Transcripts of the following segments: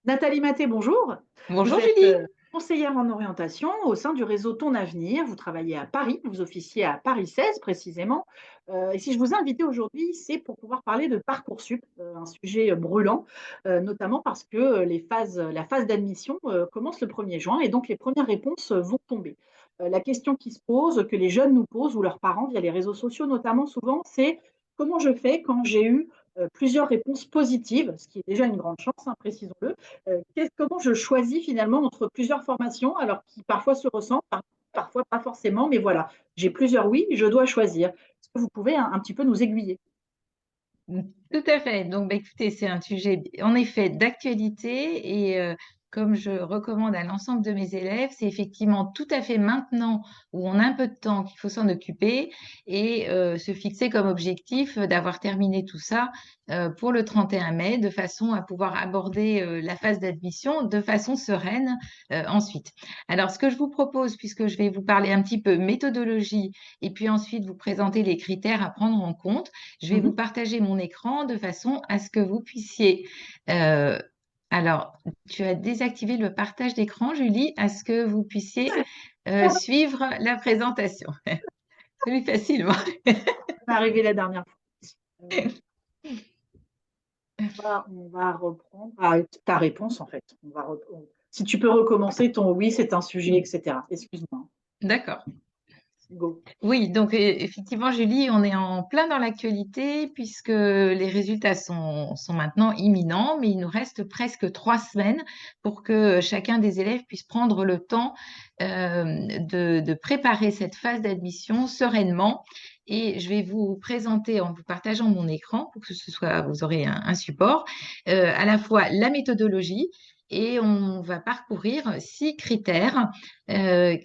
Nathalie Maté, bonjour. Vous Bonjour êtes Julie. conseillère en orientation au sein du réseau Ton Avenir. Vous travaillez à Paris, vous officiez à Paris 16 précisément. Et si je vous ai invité aujourd'hui, c'est pour pouvoir parler de Parcoursup, un sujet brûlant, notamment parce que la phase d'admission commence le 1er juin et donc les premières réponses vont tomber. La question qui se pose, que les jeunes nous posent ou leurs parents via les réseaux sociaux notamment souvent, c'est comment je fais quand j'ai eu plusieurs réponses positives, ce qui est déjà une grande chance, hein, précisons-le. Comment je choisis finalement entre plusieurs formations, alors qui parfois se ressemblent, parfois pas forcément, mais voilà, j'ai plusieurs oui, je dois choisir. Est-ce que vous pouvez un petit peu nous aiguiller? Tout à fait. Donc, écoutez, c'est un sujet en effet d'actualité et comme je recommande à l'ensemble de mes élèves, c'est effectivement tout à fait maintenant où on a un peu de temps qu'il faut s'en occuper et se fixer comme objectif d'avoir terminé tout ça pour le 31 mai, de façon à pouvoir aborder la phase d'admission de façon sereine ensuite. Alors, ce que je vous propose, puisque je vais vous parler un petit peu méthodologie et puis ensuite vous présenter les critères à prendre en compte, je vais vous Mhm. partager mon écran de façon à ce que vous puissiez. euh, alors, tu as désactivé le partage d'écran, Julie, à ce que vous puissiez suivre la présentation. C'est facilement. On est arrivé la dernière fois. On va reprendre ta réponse en fait. Si tu peux recommencer ton oui, c'est un sujet, etc. Excuse-moi. D'accord. Go. Oui, donc effectivement, Julie, on est en plein dans l'actualité puisque les résultats sont maintenant imminents, mais il nous reste presque 3 semaines pour que chacun des élèves puisse prendre le temps de préparer cette phase d'admission sereinement. Et je vais vous présenter en vous partageant mon écran pour que ce soit, vous aurez un support, à la fois la méthodologie et on va parcourir 6 critères que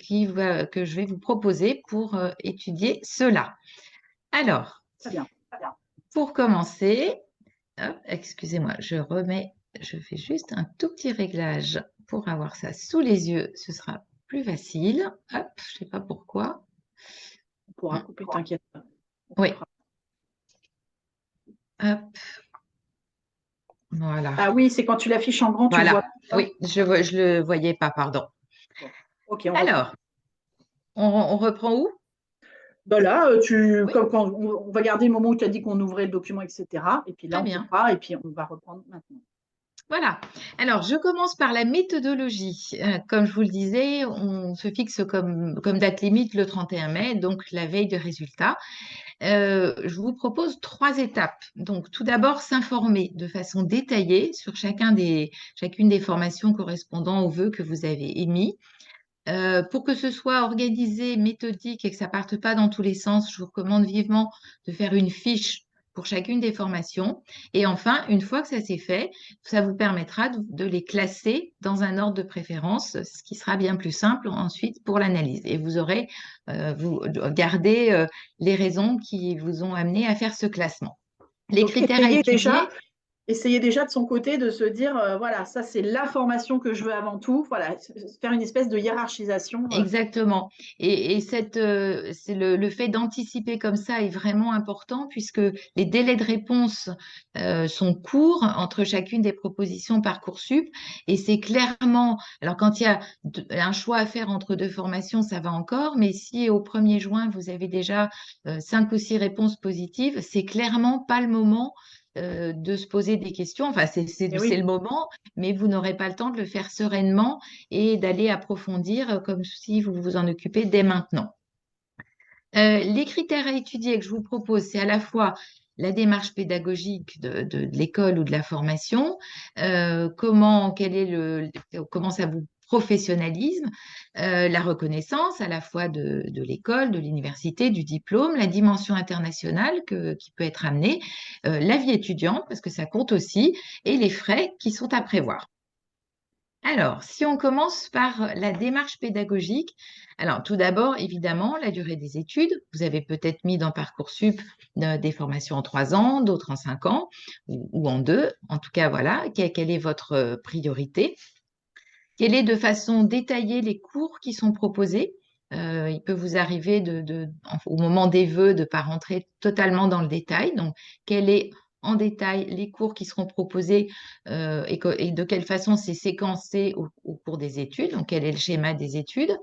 je vais vous proposer pour étudier cela. Alors, Très bien. pour commencer, hop, excusez-moi, je fais juste un tout petit réglage pour avoir ça sous les yeux, ce sera plus facile. Hop, je ne sais pas pourquoi. On pourra Hum, couper, t'inquiète pas. On Oui, coupera. hop, voilà. Ah oui, c'est quand tu l'affiches en grand, tu le vois Voilà, pas. oui, je le voyais pas, pardon. Bon. Ok, on reprend. Alors, on reprend où? Bah là, Oui, comme quand on va garder le moment où tu as dit qu'on ouvrait le document, etc. Et puis là, très on bien. coupera et puis on va reprendre maintenant. Voilà. Alors, je commence par la méthodologie. Comme je vous le disais, on se fixe comme date limite le 31 mai, donc la veille de résultats. Je vous propose 3 étapes. Donc, tout d'abord, s'informer de façon détaillée sur chacune des formations correspondant aux vœux que vous avez émis. Pour que ce soit organisé, méthodique et que ça parte pas dans tous les sens, je vous recommande vivement de faire une fiche pour chacune des formations. Et enfin, une fois que ça c'est fait, ça vous permettra de les classer dans un ordre de préférence, ce qui sera bien plus simple ensuite pour l'analyse. Et vous aurez, vous gardez les raisons qui vous ont amené à faire ce classement. Les Donc, critères à étudier. essayer déjà de son côté de se dire, voilà, ça c'est la formation que je veux avant tout. Voilà, faire une espèce de hiérarchisation. Exactement. Et c'est le fait d'anticiper comme ça est vraiment important puisque les délais de réponse sont courts entre chacune des propositions Parcoursup. Et c'est clairement, alors quand il y a un choix à faire entre 2 formations, ça va encore, mais si au 1er juin, vous avez déjà 5 ou 6 réponses positives, c'est clairement pas le moment de se poser des questions. Enfin, Et c'est oui, le moment, mais vous n'aurez pas le temps de le faire sereinement et d'aller approfondir comme si vous vous en occupez dès maintenant. Les critères à étudier que je vous propose, c'est à la fois la démarche pédagogique de l'école ou de la formation, comment ça vous professionnalise, la reconnaissance à la fois de l'école, de l'université, du diplôme, la dimension internationale qui peut être amenée, la vie étudiante, parce que ça compte aussi, et les frais qui sont à prévoir. Alors, si on commence par la démarche pédagogique, alors tout d'abord, évidemment, la durée des études. Vous avez peut-être mis dans Parcoursup des formations en 3 ans, d'autres en 5 ans ou en 2. En tout cas, voilà, quelle est votre priorité? Quelle est de façon détaillée les cours qui sont proposés? Il peut vous arriver au moment des vœux de ne pas rentrer totalement dans le détail. Donc, quelle est en détail les cours qui seront proposés et de quelle façon c'est séquencé au cours des études, donc quel est le schéma des études.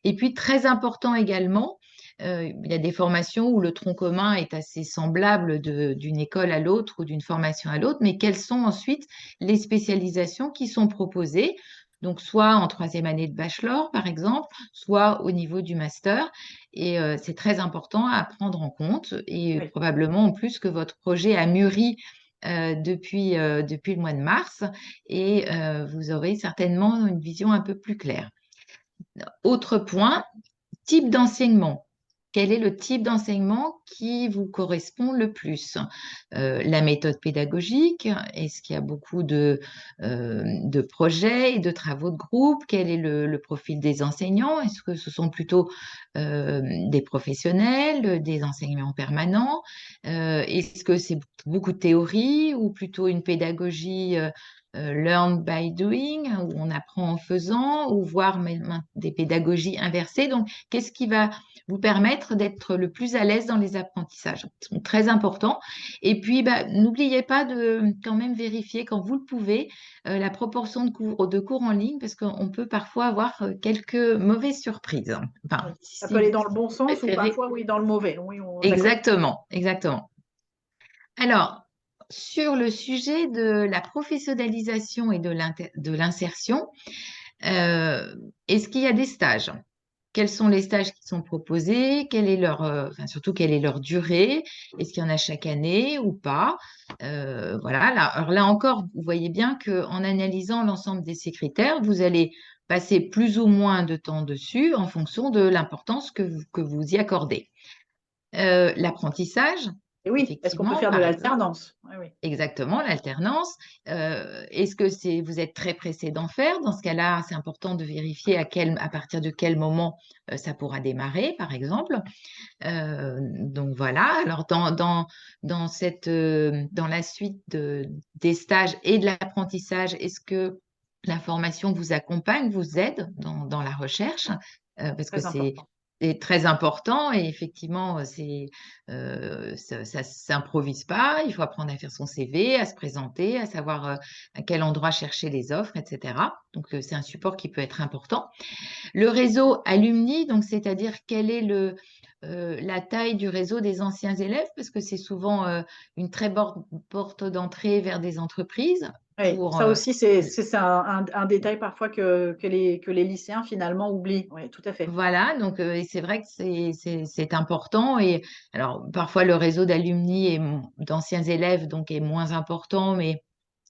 Et puis, très important également, il y a des formations où le tronc commun est assez semblable d'une école à l'autre ou d'une formation à l'autre, mais quelles sont ensuite les spécialisations qui sont proposées, donc soit en troisième année de bachelor, par exemple, soit au niveau du master. Et c'est très important à prendre en compte. Et Oui. probablement en plus que votre projet a mûri depuis le mois de mars et vous aurez certainement une vision un peu plus claire. Autre point, type d'enseignement. Quel est le type d'enseignement qui vous correspond le plus? La méthode pédagogique, est-ce qu'il y a beaucoup de projets et de travaux de groupe? Quel est le profil des enseignants? Est-ce que ce sont plutôt des professionnels, des enseignants permanents? Est-ce que c'est beaucoup de théorie ou plutôt une pédagogie learn by doing, où on apprend en faisant, ou voire même des pédagogies inversées? Donc, qu'est-ce qui va vous permettre d'être le plus à l'aise dans les apprentissages? C'est très important. Et puis, n'oubliez pas de quand même vérifier quand vous le pouvez la proportion de cours en ligne, parce qu'on peut parfois avoir quelques mauvaises surprises. Oui. Enfin, Ça peut si aller vous dans le bon sens ou préférez. parfois, oui, dans le mauvais. Oui, d'accord. Exactement, exactement. Alors, sur le sujet de la professionnalisation et de l'insertion, est-ce qu'il y a des stages? Quels sont les stages qui sont proposés? Enfin, surtout, quelle est leur durée? Est-ce qu'il y en a chaque année ou pas? Voilà. Alors là encore, vous voyez bien qu'en analysant l'ensemble de ces critères, vous allez passer plus ou moins de temps dessus en fonction de l'importance que vous y accordez. L'apprentissage, Et oui, est-ce qu'on peut effectivement, faire de par exemple. l'alternance? Oui, oui. Exactement, l'alternance. Est-ce que vous êtes très pressé d'en faire? Dans ce cas-là, c'est important de vérifier à partir de quel moment ça pourra démarrer, par exemple. Donc voilà. Alors dans la suite des stages et de l'apprentissage, est-ce que la formation vous accompagne, vous aide dans la recherche? Parce que Très important. c'est très important et effectivement, ça s'improvise pas. Il faut apprendre à faire son CV, à se présenter, à savoir à quel endroit chercher les offres, etc. Donc, c'est un support qui peut être important. Le réseau alumni, donc c'est-à-dire quelle est la taille du réseau des anciens élèves, parce que c'est souvent une très bonne porte d'entrée vers des entreprises Oui, pour ça aussi, c'est un détail parfois que les lycéens finalement oublient. Oui, tout à fait. voilà, donc et c'est vrai que c'est important. Et alors parfois le réseau d'alumni et d'anciens élèves donc est moins important, mais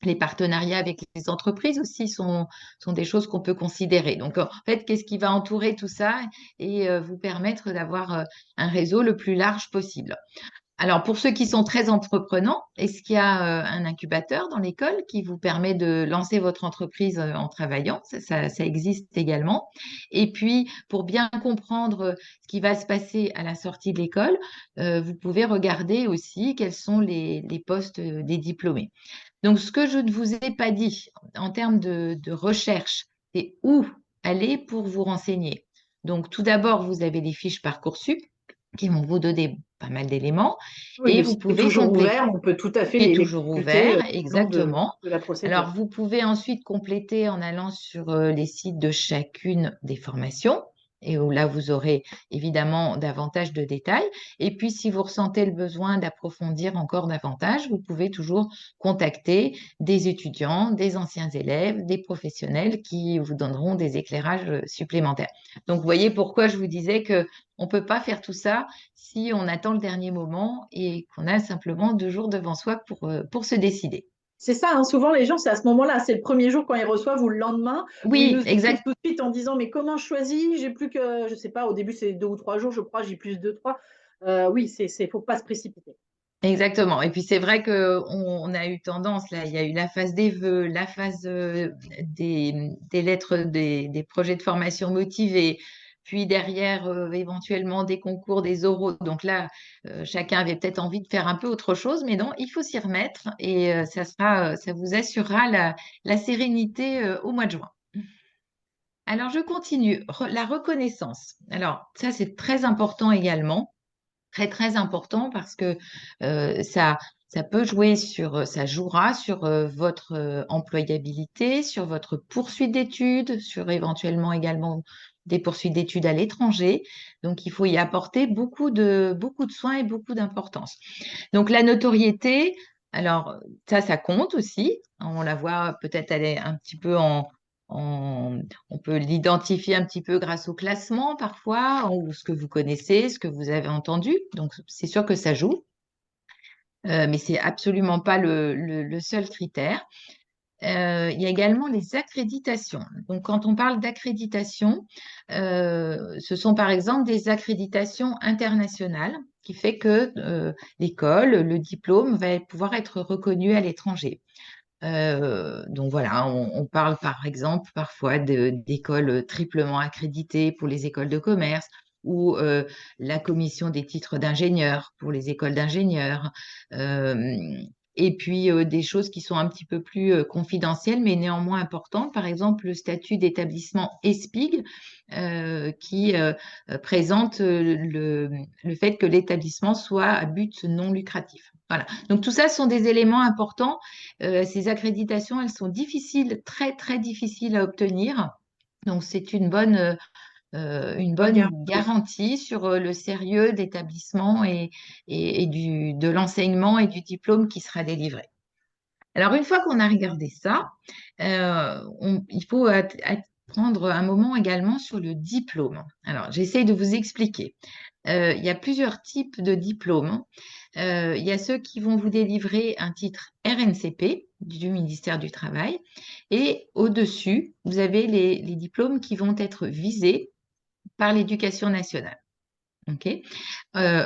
les partenariats avec les entreprises aussi sont des choses qu'on peut considérer. Donc en fait, qu'est-ce qui va entourer tout ça et vous permettre d'avoir un réseau le plus large possible? Alors, pour ceux qui sont très entreprenants, est-ce qu'il y a un incubateur dans l'école qui vous permet de lancer votre entreprise en travaillant? Ça existe également. Et puis, pour bien comprendre ce qui va se passer à la sortie de l'école, vous pouvez regarder aussi quels sont les postes des diplômés. Donc, ce que je ne vous ai pas dit en termes de recherche, c'est où aller pour vous renseigner. Donc, tout d'abord, vous avez les fiches Parcoursup qui vont vous donner pas mal d'éléments Oui, et le vous site est pouvez toujours compléter. ouvert, on peut tout à fait Est les toujours consulter ouvert, tout au long de exactement. de la Alors, procédure. vous pouvez ensuite compléter en allant sur les sites de chacune des formations et où là, vous aurez évidemment davantage de détails. Et puis, si vous ressentez le besoin d'approfondir encore davantage, vous pouvez toujours contacter des étudiants, des anciens élèves, des professionnels qui vous donneront des éclairages supplémentaires. Donc, vous voyez pourquoi je vous disais que on ne peut pas faire tout ça si on attend le dernier moment et qu'on a simplement 2 jours devant soi pour se décider. C'est ça, hein, souvent les gens, c'est à ce moment-là, c'est le premier jour quand ils reçoivent ou le lendemain où ils Oui, nous écrivent exact, tout de suite en disant: «Mais comment je choisis? J'ai plus que» je sais pas, au début c'est 2 ou 3 jours, je crois, j'ai plus 2-3. Oui, c'est faut pas se précipiter. exactement. Et puis c'est vrai qu'on a eu tendance, là, il y a eu la phase des vœux, la phase des lettres, des projets de formation motivés, puis derrière, éventuellement des concours, des oraux. Donc là, chacun avait peut-être envie de faire un peu autre chose, mais non, il faut s'y remettre et ça vous assurera la sérénité au mois de juin. Alors, je continue. La reconnaissance. Alors, ça, c'est très important également. Très, très important parce que ça ça jouera sur votre employabilité, sur votre poursuite d'études, sur éventuellement également des poursuites d'études à l'étranger. Donc, il faut y apporter beaucoup de soins et beaucoup d'importance. Donc, la notoriété, alors ça compte aussi. On la voit peut-être aller un petit peu on peut l'identifier un petit peu grâce au classement parfois, ou ce que vous connaissez, ce que vous avez entendu. Donc, c'est sûr que ça joue. Mais c'est absolument pas le seul critère. Il y a également les accréditations. Donc, quand on parle d'accréditation, ce sont par exemple des accréditations internationales qui fait que l'école, le diplôme va pouvoir être reconnu à l'étranger. Donc voilà, on parle par exemple parfois d'écoles triplement accréditées pour les écoles de commerce ou la commission des titres d'ingénieurs pour les écoles d'ingénieurs. Euh, et puis des choses qui sont un petit peu plus confidentielles mais néanmoins importantes, par exemple le statut d'établissement ESPIG qui présente le fait que l'établissement soit à but non lucratif. Voilà. Donc tout ça sont des éléments importants. Ces accréditations, elles sont difficiles, très, très difficiles à obtenir. Donc, c'est une Bonne bonne garantie. garantie sur le sérieux d'établissement et de l'enseignement et du diplôme qui sera délivré. Alors, une fois qu'on a regardé ça, il faut prendre un moment également sur le diplôme. Alors, j'essaye de vous expliquer. Il y a plusieurs types de diplômes. Il y a ceux qui vont vous délivrer un titre RNCP du ministère du Travail. Et au-dessus, vous avez les diplômes qui vont être visés par l'Éducation nationale. OK.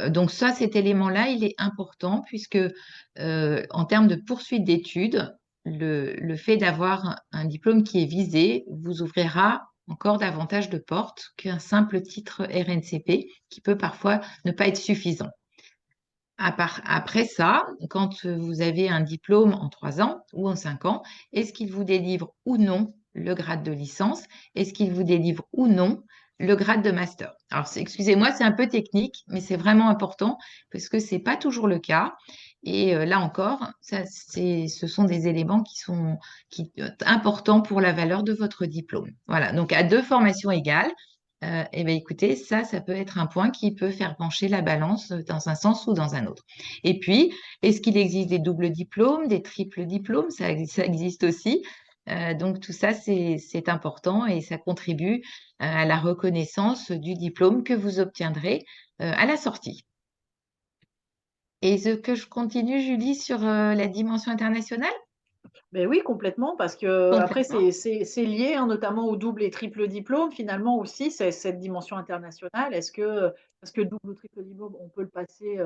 Donc ça, cet élément-là, il est important puisque en termes de poursuite d'études, le fait d'avoir un diplôme qui est visé vous ouvrira encore davantage de portes qu'un simple titre RNCP qui peut parfois ne pas être suffisant. Après ça, quand vous avez un diplôme en 3 ans ou en 5 ans, est-ce qu'il vous délivre ou non le grade de licence? Est-ce qu'il vous délivre ou non le grade de master? Alors, excusez-moi, c'est un peu technique, mais c'est vraiment important parce que ce n'est pas toujours le cas. Et là encore, ce sont des éléments qui sont importants pour la valeur de votre diplôme. Voilà, donc à 2 formations égales, eh bien, écoutez, ça peut être un point qui peut faire pencher la balance dans un sens ou dans un autre. Et puis, est-ce qu'il existe des doubles diplômes, des triples diplômes? Ça existe aussi. Donc, tout ça, c'est important et ça contribue à la reconnaissance du diplôme que vous obtiendrez à la sortie. Est-ce que je continue, Julie, sur la dimension internationale? Mais oui, complètement, parce que après Complètement. c'est lié, hein, notamment au double et triple diplôme. Finalement aussi, c'est cette dimension internationale. Est-ce que parce que double ou triple diplôme, on peut le passer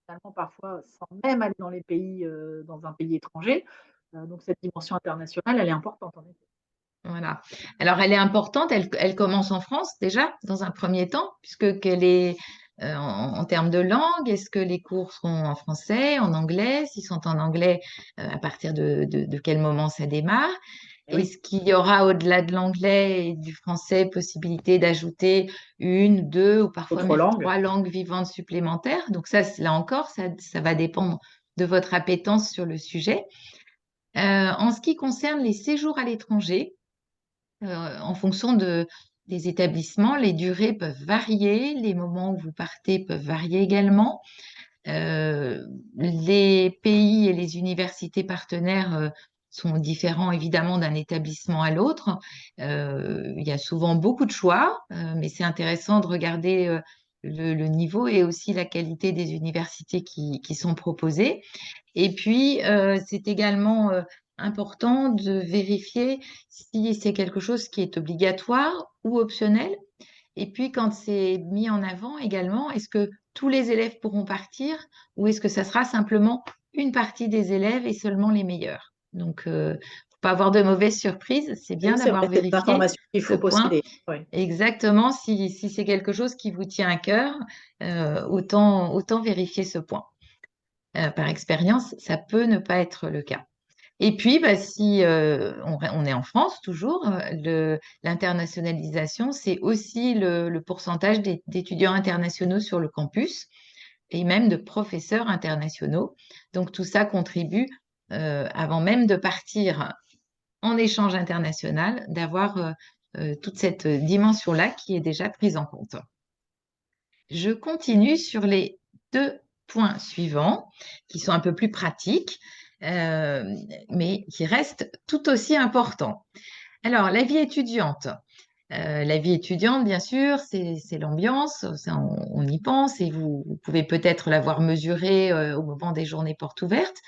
finalement parfois sans même aller dans les pays, dans un pays étranger. Donc cette dimension internationale, elle est importante en effet. Voilà. Alors, elle est importante, elle commence en France déjà, dans un premier temps, puisque qu'elle est en termes de langue, est-ce que les cours seront en français, en anglais? S'ils sont en anglais, à partir de quel moment ça démarre? Eh oui, Est-ce qu'il y aura, au-delà de l'anglais et du français, possibilité d'ajouter une, deux ou parfois autre même langue. 3 langues vivantes supplémentaires? Donc ça, là encore, ça va dépendre de votre appétence sur le sujet. En ce qui concerne les séjours à l'étranger, en fonction des établissements, les durées peuvent varier, les moments où vous partez peuvent varier également. Les pays et les universités partenaires sont différents évidemment d'un établissement à l'autre. Il y a souvent beaucoup de choix, mais c'est intéressant de regarder le niveau et aussi la qualité des universités qui sont proposées. Et puis, c'est également important de vérifier si c'est quelque chose qui est obligatoire ou optionnel. Et puis, quand c'est mis en avant également, est-ce que tous les élèves pourront partir ou est-ce que ça sera simplement une partie des élèves et seulement les meilleurs? Donc, pour pas avoir de mauvaises surprises, c'est Oui, bien c'est d'avoir vrai, c'est une vérifié information qu'il ce faut point. posséder. Oui. Exactement, si c'est quelque chose qui vous tient à cœur, autant vérifier ce point. Par expérience, ça peut ne pas être le cas. Et puis, bah, si on est en France toujours, l'internationalisation, c'est aussi le pourcentage d'étudiants internationaux sur le campus. et même de professeurs internationaux. Donc tout ça contribue, avant même de partir en échange international, d'avoir toute cette dimension-là qui est déjà prise en compte. Je continue sur les deux points suivants, qui sont un peu plus pratiques, mais qui restent tout aussi importants. Alors, la vie étudiante. La vie étudiante, bien sûr, c'est l'ambiance, ça, on y pense, et vous pouvez peut-être l'avoir mesurée au moment des journées portes ouvertes.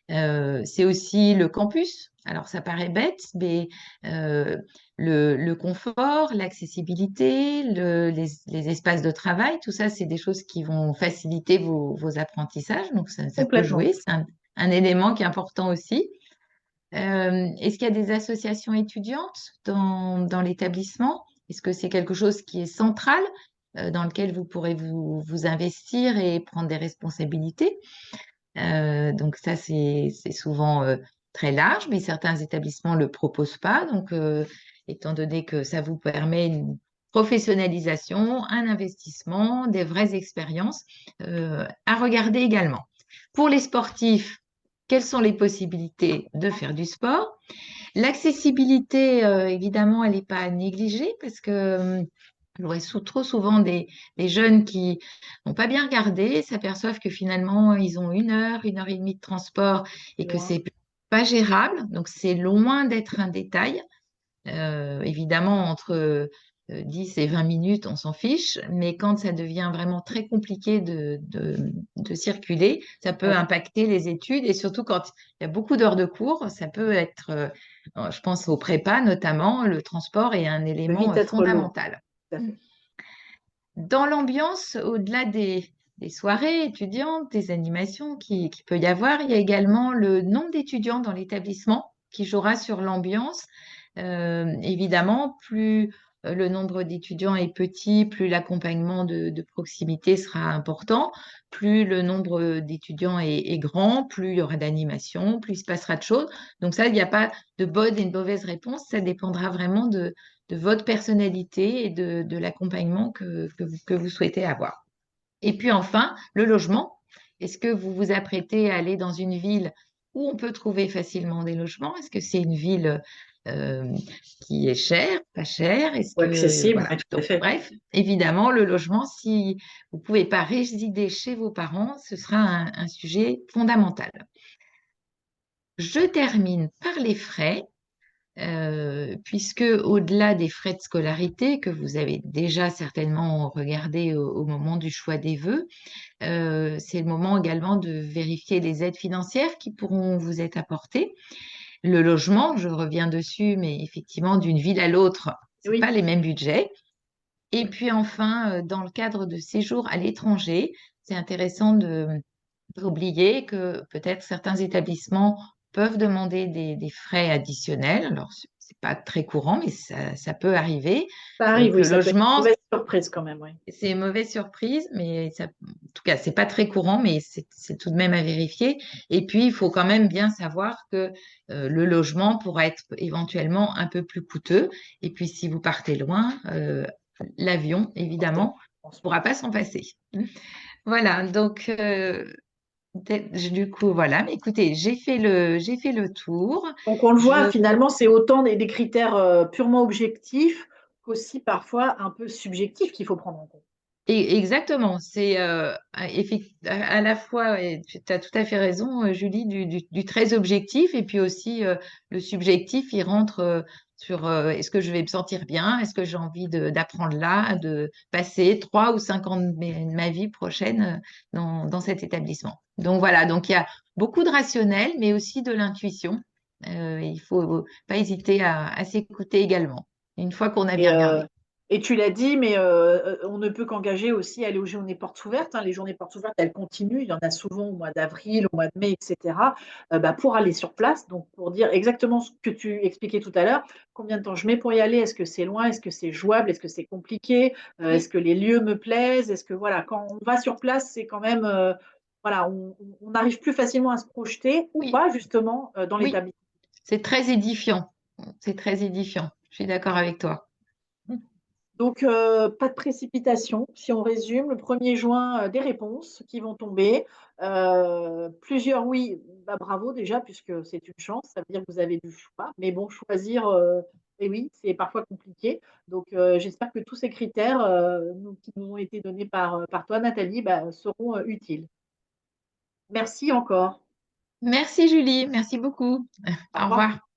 C'est aussi le campus. Alors, ça paraît bête, mais le confort, l'accessibilité, les espaces de travail, tout ça, c'est des choses qui vont faciliter vos apprentissages. Donc, ça peut Complètement. jouer. C'est un élément qui est important aussi. Est-ce qu'il y a des associations étudiantes dans l'établissement? Est-ce que c'est quelque chose qui est central, dans lequel vous pourrez vous investir et prendre des responsabilités? Donc ça, c'est souvent très large, mais certains établissements ne le proposent pas. Donc, étant donné que ça vous permet une professionnalisation, un investissement, des vraies expériences à regarder également. Pour les sportifs, quelles sont les possibilités de faire du sport? L'accessibilité, évidemment, elle n'est pas négligée parce que je vois trop souvent des jeunes qui n'ont pas bien regardé, s'aperçoivent que finalement, ils ont 1 heure et demie de transport et que Loin. c'est pas gérable. Donc, c'est loin d'être un détail. Évidemment, entre 10 et 20 minutes, on s'en fiche, mais quand ça devient vraiment très compliqué de circuler, ça peut Ouais. impacter les études et surtout quand il y a beaucoup d'heures de cours, ça peut être, je pense aux prépas notamment, le transport est un Ça peut élément vite être lourd. fondamental. Tout à fait. Dans l'ambiance, au-delà des soirées étudiantes, des animations qui peut y avoir, il y a également le nombre d'étudiants dans l'établissement qui jouera sur l'ambiance. Évidemment, plus le nombre d'étudiants est petit, plus l'accompagnement de proximité sera important, plus le nombre d'étudiants est grand, plus il y aura d'animation, plus il se passera de choses. Donc ça, il n'y a pas de bonne et de mauvaise réponse, ça dépendra vraiment de votre personnalité et de l'accompagnement que vous souhaitez avoir. Et puis enfin, le logement. Est-ce que vous vous apprêtez à aller dans une ville où on peut trouver facilement des logements? Est-ce que c'est une ville euh, qui est chère, pas chère? Est-ce Ou que accessible, voilà. ouais, tout à Donc fait. bref, évidemment, le logement, si vous ne pouvez pas résider chez vos parents, ce sera un sujet fondamental. Je termine par les frais. Puisque au-delà des frais de scolarité que vous avez déjà certainement regardé au moment du choix des vœux, c'est le moment également de vérifier les aides financières qui pourront vous être apportées. Le logement, je reviens dessus, mais effectivement, d'une ville à l'autre, c'est pas Oui. les mêmes budgets. Et puis enfin, dans le cadre de séjours à l'étranger, c'est intéressant de oublier que peut-être certains établissements peuvent demander des frais additionnels. Alors, c'est pas très courant, mais ça peut arriver. Ça arrive, Donc, oui, le ça peut être une logement, mauvaise surprise quand même, oui. c'est une mauvaise surprise, mais ça, en tout cas, c'est pas très courant, mais c'est tout de même à vérifier. Et puis, il faut quand même bien savoir que le logement pourra être éventuellement un peu plus coûteux. Et puis, si vous partez loin, l'avion, Forcément, évidemment, je ne pense, oui. pourra pas s'en passer. Voilà, donc du coup, voilà. Mais écoutez, j'ai fait le tour. Donc on le voit, Je finalement, c'est autant des critères purement objectifs qu'aussi parfois un peu subjectifs qu'il faut prendre en compte. Exactement, c'est à la fois, et tu as tout à fait raison, Julie, du très objectif et puis aussi le subjectif, il rentre sur est-ce que je vais me sentir bien, est-ce que j'ai envie d'apprendre là, de passer 3 ou 5 ans de ma vie prochaine dans cet établissement. Donc voilà, donc il y a beaucoup de rationnel, mais aussi de l'intuition. Il faut pas hésiter à s'écouter également, une fois qu'on a Et, bien regardé. et tu l'as dit, mais on ne peut qu'engager aussi à aller aux journées portes ouvertes, hein. Les journées portes ouvertes, elles continuent. Il y en a souvent au mois d'avril, au mois de mai, et cetera, bah, pour aller sur place, donc pour dire exactement ce que tu expliquais tout à l'heure. Combien de temps je mets pour y aller? Est-ce que c'est loin? Est-ce que c'est jouable? Est-ce que c'est compliqué? Est-ce Oui, que les lieux me plaisent? Est-ce que voilà, quand on va sur place, c'est quand même, voilà, on arrive plus facilement à se projeter ou oui, pas justement, dans oui. C'est très édifiant. C'est très édifiant. Je suis d'accord avec toi. Donc, pas de précipitation. Si on résume, le 1er juin, des réponses qui vont tomber, plusieurs oui, bah, bravo déjà puisque c'est une chance, ça veut dire que vous avez du choix. Mais bon, choisir, et oui, c'est parfois compliqué. Donc, j'espère que tous ces critères, qui nous ont été donnés par toi Nathalie, bah, seront, utiles. Merci encore. Merci Julie, merci beaucoup. Au Au revoir. revoir.